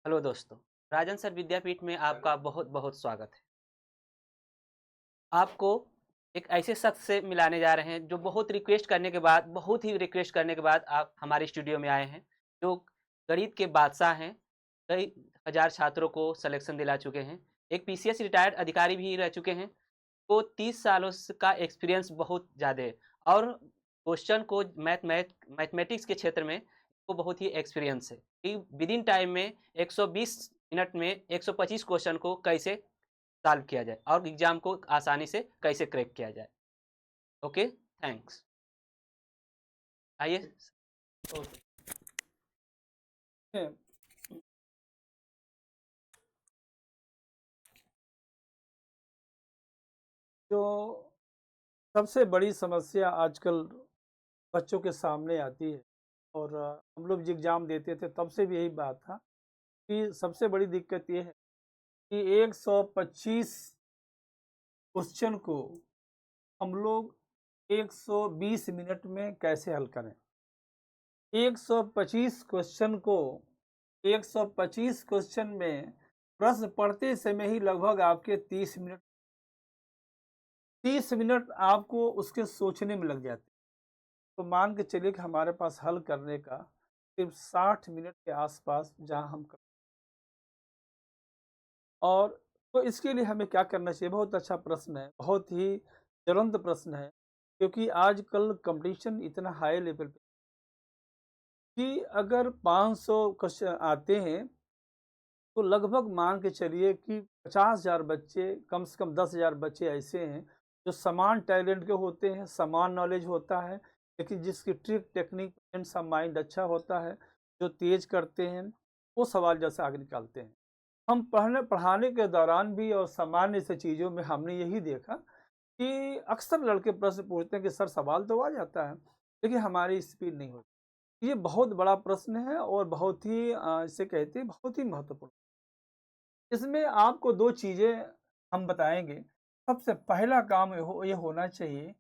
Hello दोस्तों, राजन sir विद्यापीठ में आपका बहुत बहुत स्वागत है। आपको एक ऐसे शख्स से मिलाने जा रहे हैं जो बहुत ही रिक्वेस्ट करने के बाद आप हमारे स्टूडियो में आए हैं, जो गणित के बादशाह हैं। कई हज़ार छात्रों को सिलेक्शन दिला चुके हैं। एक पीसीएस रिटायर्ड अधिकारी भी रह चुके हैं। वो 30 सालों का एक्सपीरियंस बहुत ज़्यादा है और क्वेश्चन को मैथमेटिक्स के क्षेत्र में वो बहुत ही एक्सपीरियंस है कि विद इन टाइम में 120 मिनट में 125 क्वेश्चन को कैसे सॉल्व किया जाए और एग्जाम को आसानी से कैसे क्रैक किया जाए। Okay, thanks. आइए। ओके। है, जो सबसे बड़ी समस्या आजकल बच्चों के सामने आती है और हम लोग जो एग्ज़ाम देते थे तब से भी यही बात था कि सबसे बड़ी दिक्कत ये है कि 125 क्वेश्चन को हम लोग 120 मिनट में कैसे हल करें। 125 क्वेश्चन को 125 क्वेश्चन में प्रश्न पढ़ते समय ही लगभग आपके 30 मिनट आपको उसके सोचने में लग जाते। तो मान के चलिए कि हमारे पास हल करने का सिर्फ 60 मिनट के आसपास जहां हम कर और तो इसके लिए हमें क्या करना चाहिए? बहुत अच्छा प्रश्न है, बहुत ही ज्वलंत प्रश्न है, क्योंकि आजकल कंपटीशन इतना हाई लेवल पे कि अगर 500 क्वेश्चन आते हैं तो लगभग मान के चलिए कि 50,000 बच्चे, कम से कम 10,000 बच्चे ऐसे हैं जो समान टैलेंट के होते हैं, समान नॉलेज होता है, लेकिन जिसकी ट्रिक टेक्निक एंड सा माइंड अच्छा होता है, जो तेज करते हैं, वो सवाल जैसे आगे निकालते हैं। हम पढ़ाने के दौरान भी और सामान्य से चीज़ों में हमने यही देखा कि अक्सर लड़के प्रश्न पूछते हैं कि सर सवाल तो आ जाता है, लेकिन हमारी स्पीड नहीं होती। ये बहुत बड़ा प्रश्न है और बहुत ही इसे कहते हैं बहुत ही महत्वपूर्ण। इसमें आपको 2 चीज़ें हम बताएँगे। सबसे पहला काम ये होना चाहिए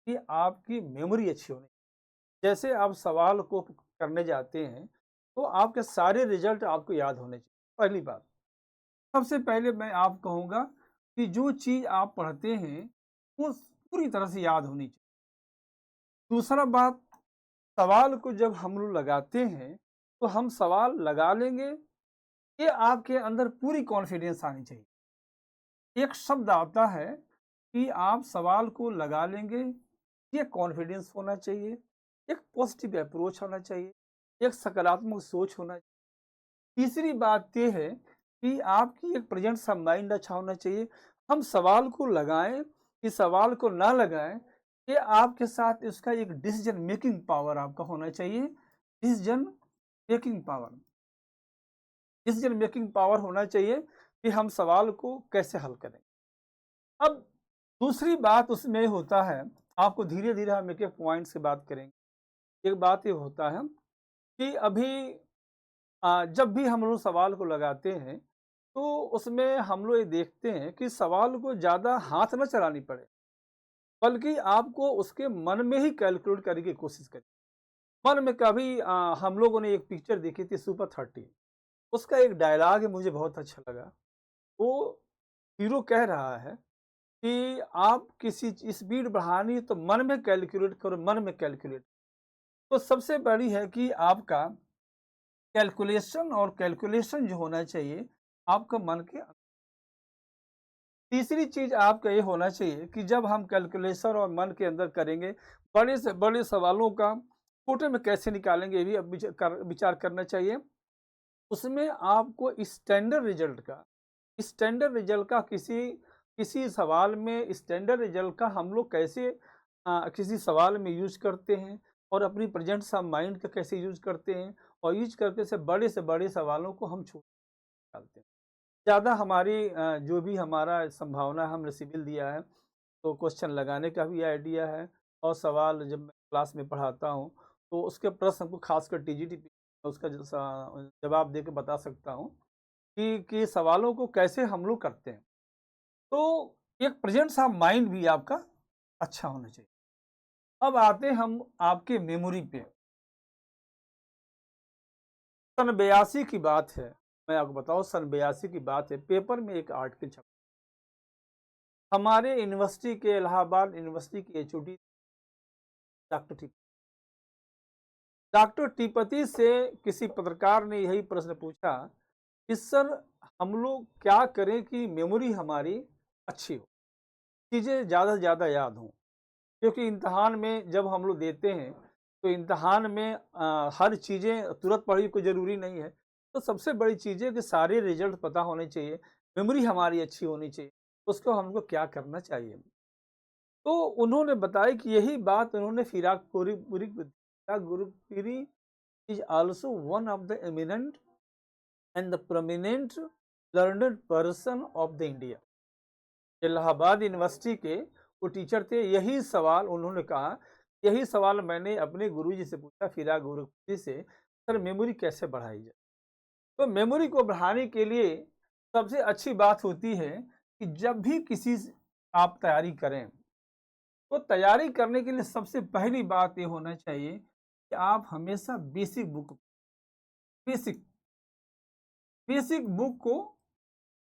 कि आपकी मेमोरी अच्छी होनी। जैसे आप सवाल को करने जाते हैं, तो आपके सारे रिज़ल्ट आपको याद होने चाहिए, पहली बात। सबसे पहले मैं आप कहूँगा कि जो चीज़ आप पढ़ते हैं, वो पूरी तरह से याद होनी चाहिए। दूसरा बात, सवाल को जब हम लोग लगाते हैं, तो हम सवाल लगा लेंगे, ये आपके अंदर पूरी कॉन्फिडेंस आनी चाहिए। एक शब्द आता है कि आप सवाल को लगा लेंगे, ये कॉन्फिडेंस होना चाहिए, एक पॉजिटिव अप्रोच होना चाहिए, एक सकारात्मक सोच होना चाहिए। तीसरी बात ये है कि आपकी एक प्रेजेंट सा माइंड अच्छा होना चाहिए। हम सवाल को लगाएं कि सवाल को ना लगाएं, ये आपके साथ इसका एक डिसीजन मेकिंग पावर आपका होना चाहिए। Decision making power decision making power होना चाहिए कि हम सवाल को कैसे हल करें। अब दूसरी बात उसमें होता है, आपको धीरे-धीरे हम एक-एक पॉइंट से बात करेंगे। एक बात ये होता है कि अभी जब भी हम लोग सवाल को लगाते हैं, तो उसमें हम लोग ये देखते हैं कि सवाल को ज़्यादा हाथ ना चलानी पड़े, बल्कि आपको उसके मन में ही कैलकुलेट करने की कोशिश करें। मन में कभी हम लोगों ने एक पिक्चर देखी थी सुपर 30, उसका एक डायलॉग है मुझे बहुत अच्छा लगा। वो हीरो कह रहा है कि आप किसी स्पीड बढ़ानी है तो मन में कैलकुलेट करो, मन में कैलकुलेट। तो सबसे बड़ी है कि आपका कैलकुलेशन और कैलकुलेशन जो होना चाहिए आपका मन के तीसरी चीज़ आपका ये होना चाहिए कि जब हम कैलकुलेशन और मन के अंदर करेंगे, बड़े से बड़े सवालों का छोटे में कैसे निकालेंगे ये भी अब विचार करना चाहिए। उसमें आपको स्टैंडर्ड रिजल्ट का किसी किसी सवाल में स्टैंडर्ड रिजल्ट का हम लोग कैसे किसी सवाल में यूज करते हैं और अपनी प्रेजेंट सा माइंड का कैसे यूज करते हैं और यूज करके से बड़े सवालों को हम छू निकालते हैं। ज़्यादा हमारी जो भी हमारा संभावना हमने सिविल दिया है, तो क्वेश्चन लगाने का भी आइडिया है और सवाल जब मैं क्लास में पढ़ाता हूँ, तो उसके प्रश्न को खासकर टीजीटी उसका जवाब दे के बता सकता हूँ कि सवालों को कैसे हम लोग करते हैं। तो एक प्रेजेंट सा माइंड भी आपका अच्छा होना चाहिए। अब आते हैं हम आपके मेमोरी पे। सन 82 की बात है। मैं आपको बताऊं, सन 82 की बात है, पेपर में एक आर्टिकल छपा, हमारे यूनिवर्सिटी के, इलाहाबाद यूनिवर्सिटी के एचओडी डॉक्टर टी डॉक्टर टीपति से किसी पत्रकार ने यही प्रश्न पूछा कि सर, हम लोग क्या करें कि मेमोरी हमारी अच्छी हो, चीज़ें ज़्यादा से ज़्यादा याद हों, क्योंकि इम्तहान में जब हम लोग देते हैं तो इम्तहान में हर चीज़ें तुरंत पढ़ी कोई ज़रूरी नहीं है। तो सबसे बड़ी चीज़ है कि सारे रिजल्ट पता होने चाहिए, मेमोरी हमारी अच्छी होनी चाहिए, उसको हमको क्या करना चाहिए। तो उन्होंने बताया कि यही बात उन्होंने Firaq Gorakhpuri is also one of the eminent and the prominent learned person of the India. Allahabad university के वो टीचर थे, यही सवाल उन्होंने कहा, यही सवाल मैंने अपने गुरुजी से पूछा, फिराक गुरुपुरी से, सर मेमोरी कैसे बढ़ाई जाए। तो मेमोरी को बढ़ाने के लिए सबसे अच्छी बात होती है कि जब भी किसी आप तैयारी करें, तो तैयारी करने के लिए सबसे पहली बात ये होना चाहिए कि आप हमेशा बेसिक बेसिक बुक को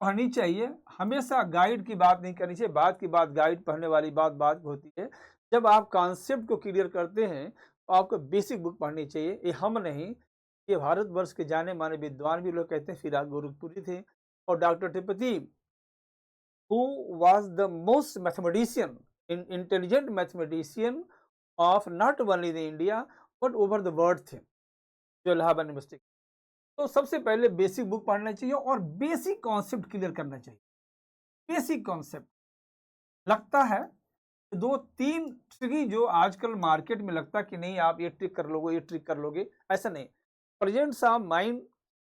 पढ़नी चाहिए। हमेशा गाइड की बात नहीं करनी चाहिए, बात की बात गाइड पढ़ने वाली बात होती है। जब आप कॉन्सेप्ट को क्लियर करते हैं तो आपको बेसिक बुक पढ़नी चाहिए। ये हम नहीं, ये भारतवर्ष के जाने माने विद्वान भी लोग कहते हैं, फिराक गुरुपुरी थे। और doctor टिपती who was the most intelligent mathematician of not only the India but over the world थे, जो इलाहाबाद यूनिवर्सिटी। तो सबसे पहले बेसिक बुक पढ़ना चाहिए और बेसिक कॉन्सेप्ट क्लियर करना चाहिए। बेसिक कॉन्सेप्ट लगता है दो तीन ट्रिक जो आजकल मार्केट में लगता है कि नहीं आप ये ट्रिक कर लोगे, ये ट्रिक कर लोगे, ऐसा नहीं। प्रेजेंस ऑफ माइंड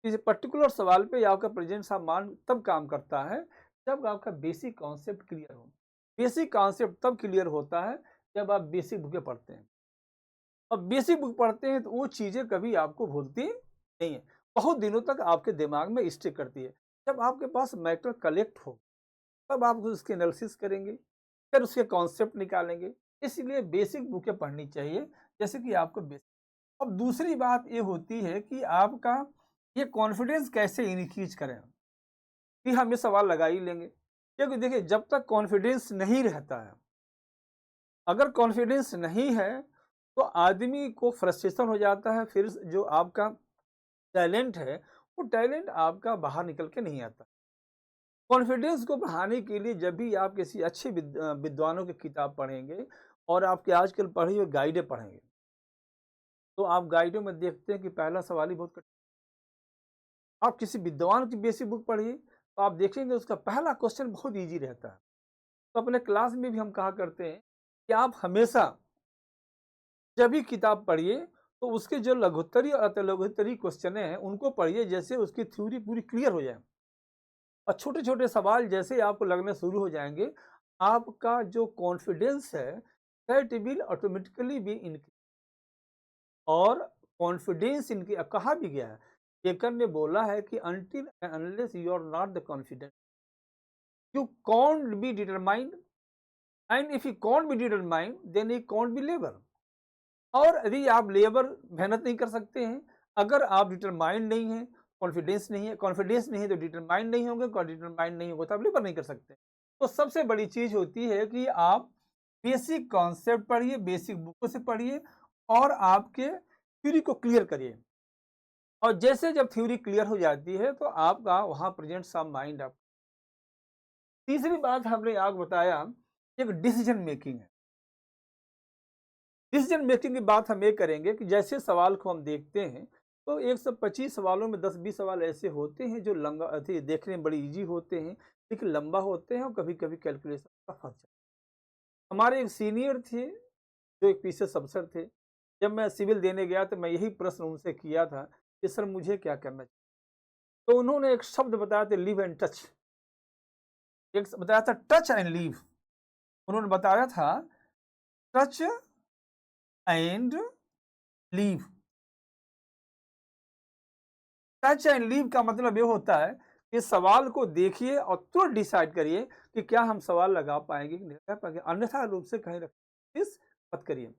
किसी पर्टिकुलर सवाल पे आपका प्रेजेंस ऑफ माइंड तब काम करता है जब आपका बेसिक कॉन्सेप्ट क्लियर हो। बेसिक कॉन्सेप्ट तब क्लियर होता है जब आप बेसिक बुकें पढ़ते हैं। और बेसिक बुक पढ़ते हैं तो वो चीज़ें कभी आपको भूलती नहीं है, बहुत दिनों तक आपके दिमाग में स्टिक करती है। जब आपके पास मैटर कलेक्ट हो तब आप उसके एनालिसिस करेंगे, फिर उसके कॉन्सेप्ट निकालेंगे। इसलिए बेसिक बुकें पढ़नी चाहिए, जैसे कि आपको बेसिक। अब दूसरी बात ये होती है कि आपका ये कॉन्फिडेंस कैसे इंक्रीज करें, कि हम ये सवाल लगा ही लेंगे। क्योंकि देखिए, जब तक कॉन्फिडेंस नहीं रहता है, अगर कॉन्फिडेंस नहीं है तो आदमी को फ्रस्ट्रेशन हो जाता है, फिर जो आपका टैलेंट है वो टैलेंट आपका बाहर निकल के नहीं आता। कॉन्फिडेंस को बढ़ाने के लिए जब भी आप किसी अच्छे विद्वानों की किताब पढ़ेंगे और आपके आजकल पढ़ी हुई गाइडें पढ़ेंगे, तो आप गाइडों में देखते हैं कि पहला सवाल ही बहुत कठिन। आप किसी विद्वान की बेसिक बुक पढ़िए तो आप देखेंगे उसका पहला क्वेश्चन बहुत ईजी रहता है। तो अपने क्लास में भी हम कहा करते हैं कि आप हमेशा जब भी किताब पढ़िए तो उसके जो लघुत्तरी और अतिलघुत्तरी क्वेश्चन हैं उनको पढ़िए, जैसे उसकी थ्योरी पूरी क्लियर हो जाए। और छोटे छोटे सवाल जैसे आपको लगने शुरू हो जाएंगे, आपका जो कॉन्फिडेंस है that will automatically be increase. और कॉन्फिडेंस इनकी कहा भी गया है, केकर ने बोला है कि until unless you are not the confident you can't be determined, and if you can't be determined then you can't be labour. और यदि आप लेबर मेहनत नहीं कर सकते हैं, अगर आप डिटरमाइंड नहीं है, कॉन्फिडेंस नहीं है, कॉन्फिडेंस नहीं है तो डिटरमाइंड नहीं होंगे, डिटरमाइंड नहीं होगा तो आप लेबर नहीं कर सकते। तो सबसे बड़ी चीज होती है कि आप बेसिक कॉन्सेप्ट पढ़िए, बेसिक बुकों से पढ़िए और आपके थ्योरी को क्लियर करिए। और जैसे जब थ्योरी क्लियर हो जाती है तो आपका वहां प्रेजेंट ऑफ माइंड आप। तीसरी बात हमने आपको बताया एक डिसीजन मेकिंग है। डिसीजन मेकिंग की बात हम ये करेंगे कि जैसे सवाल को हम देखते हैं तो 125 सवालों में 10-20 सवाल ऐसे होते हैं जो लंबा देखने में बड़ी इजी होते हैं, लेकिन लंबा होते हैं और कभी कभी कैलकुलेशन का फंस जाता है। हमारे एक सीनियर थे जो एक पीसीएस अफसर थे, जब मैं सिविल देने गया तो मैं यही प्रश्न उनसे किया था कि सर मुझे क्या करना चाहिए। तो उन्होंने एक शब्द बताया था, लिव एंड टच। एक बताया था टच एंड लीव। उन्होंने बताया था touch and leave. Touch and leave का मतलब ये होता है कि सवाल को देखिए और तुरंत डिसाइड करिए कि क्या हम सवाल लगा पाएंगे कि नहीं लगा पाएंगे, अन्यथा रूप से कहीं रखिए मत करिए।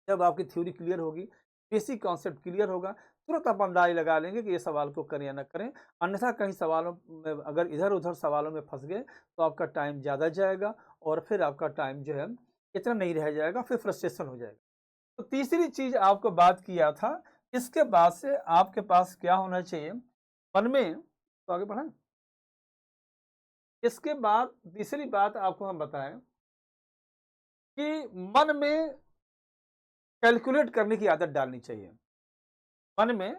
जब आपकी थ्योरी क्लियर होगी, बेसिक कॉन्सेप्ट क्लियर होगा, तुरंत आप अंदाज लगा लेंगे कि ये सवाल को करें या ना करें। अन्यथा कहीं सवालों में अगर इधर-उधर सवालों में फँस गए तो आपका टाइम ज़्यादा जाएगा और फिर आपका टाइम जो है इतना नहीं रह जाएगा, फिर फ्रस्ट्रेशन हो जाएगा। तो तीसरी चीज़ आपको बात किया था, इसके बाद से आपके पास क्या होना चाहिए मन में, तो आगे बढ़ाएँ? इसके बाद तीसरी बात आपको हम बताएँ कि मन में कैलकुलेट करने की आदत डालनी चाहिए। मन में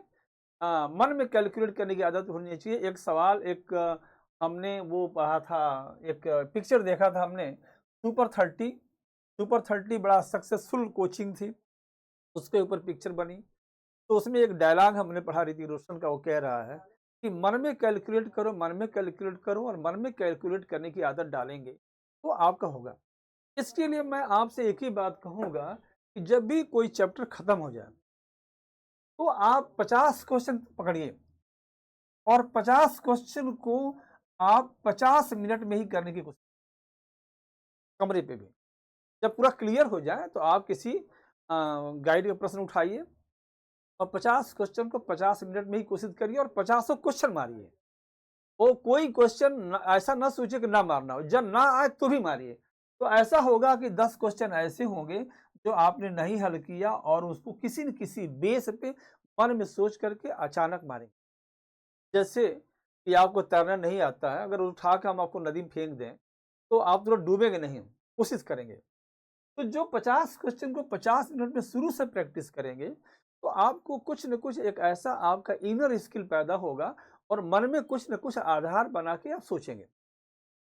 मन में कैलकुलेट करने की आदत होनी चाहिए। एक सवाल हमने वो पढ़ा था, एक पिक्चर देखा था हमने, सुपर 30। सुपर 30 बड़ा सक्सेसफुल कोचिंग थी, उसके ऊपर पिक्चर बनी। तो उसमें एक डायलॉग हमने पढ़ा, ऋतिक रोशन का, वो कह रहा है कि मन में कैलकुलेट करो, मन में कैलकुलेट करो और मन में कैलकुलेट करने की आदत डालेंगे तो आपका होगा। इसके लिए मैं आपसे एक ही बात कहूँगा कि जब भी कोई चैप्टर खत्म हो जाए तो आप 50 क्वेश्चन पकड़िए और 50 क्वेश्चन को आप 50 मिनट में ही करने की कोशिश, कमरे पे भी। जब पूरा क्लियर हो जाए तो आप किसी गाइड का प्रश्न उठाइए और 50 क्वेश्चन को 50 मिनट में ही कोशिश करिए और 50 क्वेश्चन मारिए। वो कोई क्वेश्चन ऐसा ना सोचिए कि ना मारना हो, जब ना आए तो भी मारिए। तो ऐसा होगा कि 10 क्वेश्चन ऐसे होंगे जो आपने नहीं हल किया और उसको किसी न किसी बेस पे मन में सोच करके अचानक मारेंगे। जैसे कि आपको तैरना नहीं आता है, अगर उठा के हम आपको नदी में फेंक दें तो आप तुरंत डूबेंगे नहीं, कोशिश करेंगे। तो जो 50 क्वेश्चन को 50 मिनट में शुरू से प्रैक्टिस करेंगे तो आपको कुछ न कुछ एक ऐसा आपका इनर स्किल पैदा होगा और मन में कुछ न कुछ आधार बना के आप सोचेंगे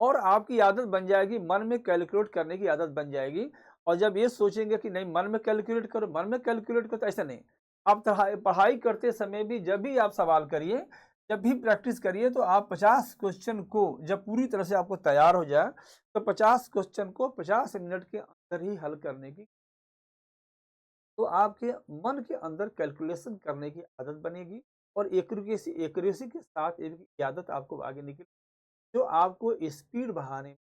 और आपकी आदत बन जाएगी, मन में कैलकुलेट करने की आदत बन जाएगी। और जब ये सोचेंगे कि नहीं मन में कैलकुलेट करो, मन में कैलकुलेट करो, तो ऐसा नहीं। आप पढ़ाई करते समय भी जब भी आप सवाल करिए, जब भी प्रैक्टिस करिए तो आप 50 क्वेश्चन को जब पूरी तरह से आपको तैयार हो जाए तो 50 क्वेश्चन को 50 मिनट के अंदर ही हल करने की, तो आपके मन के अंदर कैलकुलेशन करने की आदत बनेगी और एक्यूरेसी के साथ एक आदत आपको आगे निकल, जो आपको स्पीड बढ़ाने में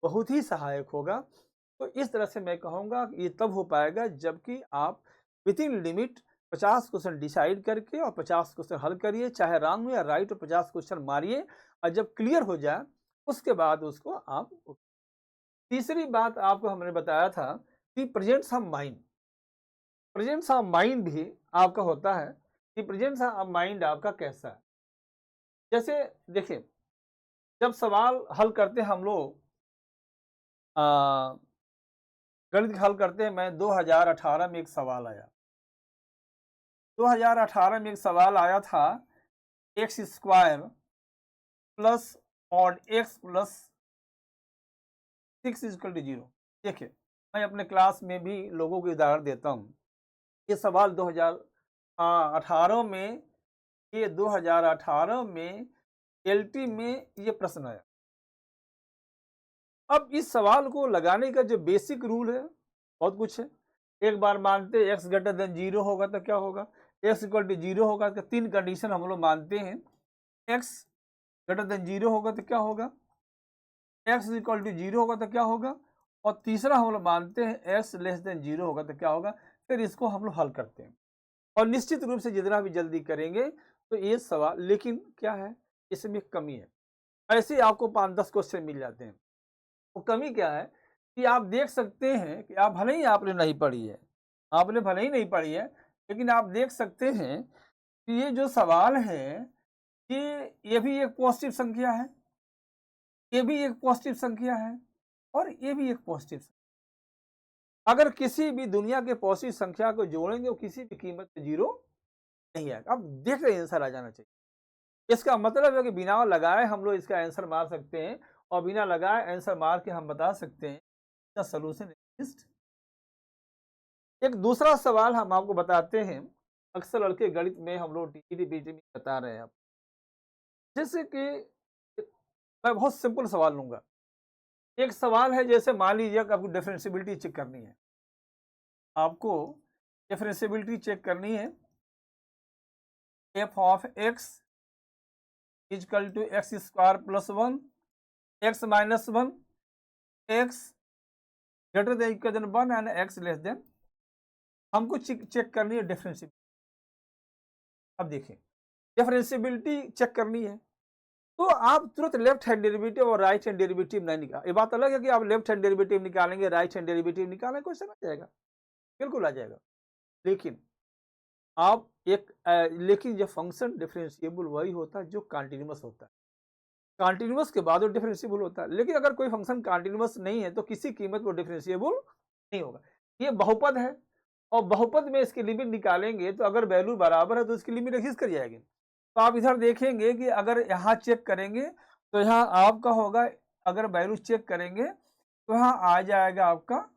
बहुत ही सहायक होगा। तो इस तरह से मैं कहूँगा कि ये तब हो पाएगा जबकि आप with in limit 50 question decide करके और 50 क्वेश्चन हल करिए, चाहे रॉन्ग या राइट, और 50 क्वेश्चन मारिए और जब क्लियर हो जाए उसके बाद उसको आप। तीसरी बात आपको हमने बताया था कि presence of mind, presence of mind भी आपका होता है कि प्रेजेंस ऑफ माइंड आपका कैसा है। जैसे देखिए, जब सवाल हल करते हैं हम लोग, गणित हल करते हैं, मैं 2018 में एक सवाल आया, 2018 में एक सवाल आया था, एक्स स्क्वायर प्लस और एक्स प्लस 6 इक्वल टू 0। देखिए, मैं अपने क्लास में भी लोगों को उदाहरण देता हूँ। ये सवाल 2018 में, ये 2018 में एलटी में ये प्रश्न आया। अब इस सवाल को लगाने का जो बेसिक रूल है, बहुत कुछ है। एक बार मानते एक्स ग्रेटर देन 0 होगा तो क्या होगा, एक्स इक्वल टू 0 होगा तो 3 कंडीशन हम लोग मानते हैं। एक्स ग्रेटर देन 0 होगा तो क्या होगा, एक्स इक्वल टू 0 होगा तो क्या होगा, और तीसरा हम लोग मानते हैं एक्स लेस देन 0 होगा तो क्या होगा। फिर इसको हम लोग हल करते हैं और निश्चित रूप से जितना भी जल्दी करेंगे तो ये सवाल, लेकिन क्या है, इसमें कमी है। ऐसे आपको 5-10 क्वेश्चन मिल जाते हैं। वो कमी क्या है कि आप देख सकते हैं कि आप भले ही आपने नहीं पढ़ी है, आपने भले ही नहीं पढ़ी है, लेकिन आप देख सकते हैं कि ये जो सवाल है ये भी एक पॉजिटिव संख्या है, ये भी एक पॉजिटिव संख्या है और ये भी एक पॉजिटिव। अगर किसी भी दुनिया के पॉजिटिव संख्या को जोड़ेंगे वो किसी भी कीमत पे 0 नहीं आएगा। अब देख रहे आंसर आ जाना चाहिए। इसका मतलब है कि बिना लगाए हम लोग इसका आंसर मार सकते हैं और बिना लगाए आंसर मार के हम बता सकते हैं इसका सॉल्यूशन एग्जिस्ट। एक दूसरा सवाल हम आपको बताते हैं, अक्सर लड़के गणित में हम लोग टीईटी पीटी में बता रहे हैं आप, जैसे कि मैं बहुत सिंपल सवाल लूंगा। एक सवाल है, जैसे मान लीजिए कि आपको डिफरेंशियबिलिटी चेक करनी है, आपको डिफरेंशियबिलिटी चेक करनी है, F of X is equal to X square plus 1, X minus 1, X greater than equal than 1 and X less than. हमको चेक करनी है डिफरेंशियबिलिटी। अब देखें, डिफरेंशिएबिलिटी चेक करनी है, तो आप तुरंत लेफ्ट हैंड डेरिवेटिव और राइट हैंड डेरिवेटिव नहीं निकाल, ये बात अलग है कि आप लेफ्ट हैंड डेरिवेटिव निकालेंगे, राइट हैंड डेरिवेटिव निकालेंगे, क्वेश्चन आ जाएगा, बिल्कुल आ जाएगा। लेकिन आप लेकिन जब फंक्शन डिफरेंशिएबल वही होता है जो कंटीन्यूअस होता है, कंटीन्यूअस के बाद वो डिफरेंशिएबल होता है। लेकिन अगर कोई फंक्शन कंटीन्यूअस नहीं है तो किसी कीमत पर डिफरेंशिएबल नहीं होगा। ये बहुपद है और बहुपद में इसकी लिमिट निकालेंगे तो अगर वैल्यू बराबर है तो इसकी लिमिट एग्जिस्ट कर जाएगी। तो आप इधर देखेंगे कि अगर यहाँ चेक करेंगे तो यहाँ आपका होगा, अगर वैल्यू चेक करेंगे तो यहाँ आ जाएगा आपका,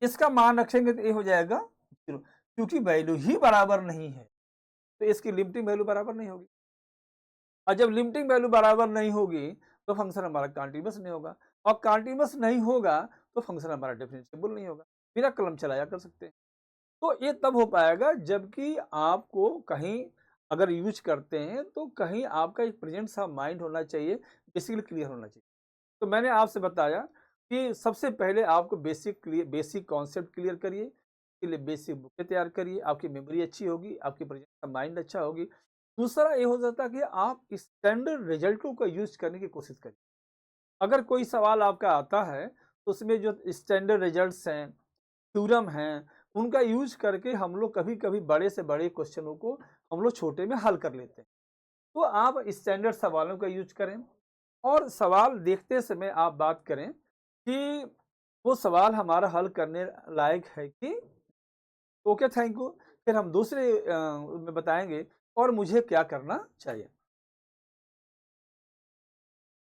इसका मान रखेंगे तो ये हो जाएगा 0, क्योंकि वैल्यू ही बराबर नहीं है तो इसकी लिमिटिंग वैल्यू बराबर नहीं होगी। और जब लिमिटिंग वैल्यू बराबर नहीं होगी तो फंक्शन हमारा कंटीन्यूअस नहीं होगा, और कंटीन्यूअस नहीं होगा तो फंक्शन हमारा डिफरेंशिएबल नहीं होगा, बिना कलम चलाया कर सकते हैं। तो ये तब हो पाएगा जबकि आपको कहीं अगर यूज करते हैं तो कहीं आपका एक प्रेजेंट सा माइंड होना चाहिए, बेसिकली क्लियर होना चाहिए। तो मैंने आपसे बताया कि सबसे पहले आपको बेसिक कॉन्सेप्ट क्लियर करिए, इसके लिए बेसिक बुकें तैयार करिए, आपकी मेमोरी अच्छी होगी, आपकी प्रेजेंट का माइंड अच्छा होगी। दूसरा ये हो जाता है कि आप स्टैंडर्ड रिजल्टों का यूज करने की कोशिश करिए। अगर कोई सवाल आपका आता है तो उसमें जो स्टैंडर्ड रिजल्ट्स हैं, थ्योरम हैं, उनका यूज करके हम लोग कभी-कभी बड़े से बड़े क्वेश्चनों को हम लोग छोटे में हल कर लेते हैं। तो आप स्टैंडर्ड सवालों का यूज करें और सवाल देखते समय आप बात करें कि वो सवाल हमारा हल करने लायक है कि ओके, थैंक यू। फिर हम दूसरे में बताएंगे और मुझे क्या करना चाहिए।